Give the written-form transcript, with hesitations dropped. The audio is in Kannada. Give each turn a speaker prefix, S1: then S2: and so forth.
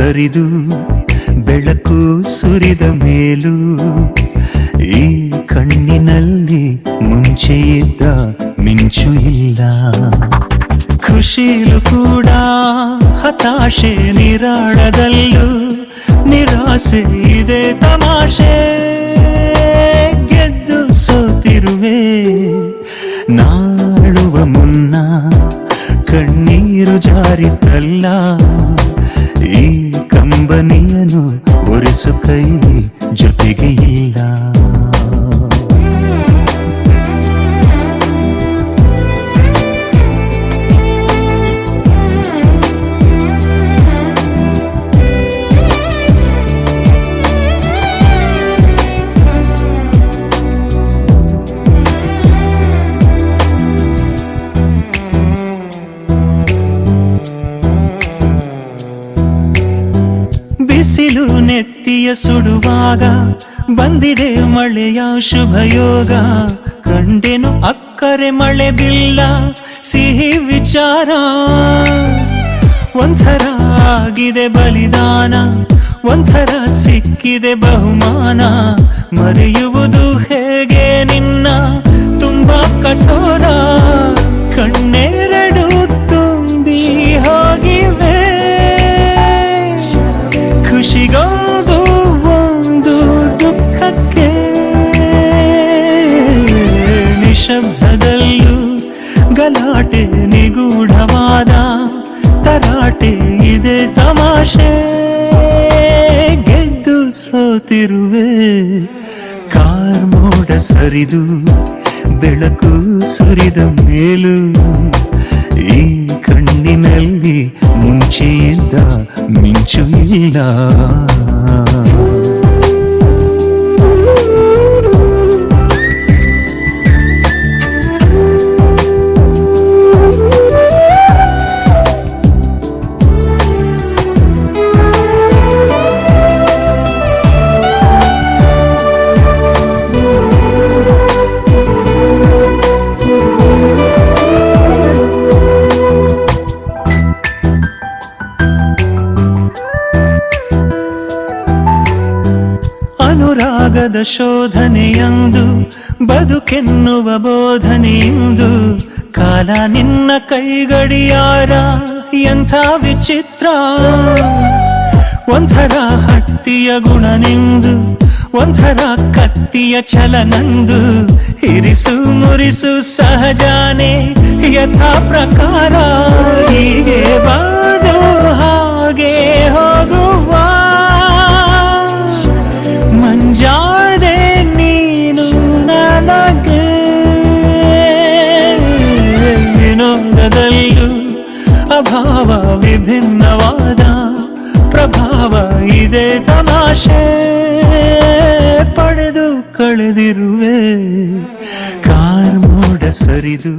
S1: ಸರಿದು ಬೆಳಕು ಸುರಿದ ಮೇಲೂ ಈ ಕಣ್ಣಿನಲ್ಲಿ ಮುಂಚೆ ಇದ್ದ ಮಿಂಚು ಇಲ್ಲ. ಖುಷಿಲು ಕೂಡ ಹತಾಶೆ, ನಿರಾಳದಲ್ಲೂ ನಿರಾಸೆ ಇದೆ ತಮಾಷೆ. ಗೆದ್ದು ಸೋತಿರುವೆ ನಾಳುವ ಮುನ್ನ ಕಣ್ಣೀರು ಜಾರಿತಲ್ಲ. ಈ ಕಂಬನಿಯನು ಒರೆಸು ಕೈ ಜೊತೆಗೆ ಇಲ್ಲ. ಬಿಸಿಲು ನೆತ್ತಿಯ ಸುಡುವಾಗ ಬಂದಿದೆ ಮಳೆಯ ಶುಭಯೋಗ. ಕಂಡೆನು ಅಕ್ಕರೆ ಮಳೆ ಬಿಲ್ಲ ಸಿಹಿ ವಿಚಾರ. ಒಂಥರ ಆಗಿದೆ ಬಲಿದಾನ, ಒಂಥರ ಸಿಕ್ಕಿದೆ ಬಹುಮಾನ. ಮರೆಯುವುದು ಹೇಗೆ ನಿನ್ನ ತುಂಬಾ ಕಠೋರ. ಕಣ್ಣೆರಡು ತುಂಬಿ ಹೋಗಿವೆ, ಖುಷಿಗೊಂದು ಒಂದು ದುಃಖಕ್ಕೆ. ನಿಶಬ್ದದಲ್ಲೂ ಗಲಾಟೆ ನಿಗೂಢವಾದ ತರಾಟೆ ಇದೆ ತಮಾಷೆ. ಗೆದ್ದು ಸೋತಿರುವೆ ಕಾರ್ಮೋಡ ಸರಿದು ಬೆಳಕು ಸುರಿದ ಮೇಲೂ ಈ ಕಣ್ಣಿನಲ್ಲಿ ಮುಂಚೆಯಿಂದ ಮಿಂಚು ಇಲ್ಲ. ಅನುರಾಗದ ಶೋಧನೆಯಂದು ಬದುಕೆನ್ನುವ ಬೋಧನೆಯಂದು. ಕಾಲ ನಿನ್ನ ಕೈಗಡಿಯಾರ ಎಂಥ ವಿಚಿತ್ರ. ಒಂಥರ ಹತ್ತಿಯ ಗುಣನೆಂದು, ಒಂಥರ ಕತ್ತಿಯ ಛಲನಂದು. ಇರಿಸು ಮುರಿಸು ಸಹಜಾನೆ ಯಥಾ ಪ್ರಕಾರ. ಹೀಗೆ ಬಾದು ಹಾಗೆ ಹೋಗುವ ಮಂಜಾದೆ ನೀನು ನನಗೆ. ವಿನೋದದಲ್ಲೂ ಅಭಾವ ವಿಭಿನ್ನವಾದ ಪ್ರಭಾವ ಇದೆ ತಮಾಷೆ. ಪಡೆದು ಕಳೆದಿರುವೆ ಕಾರ್ಮೋಡ ಸರಿದು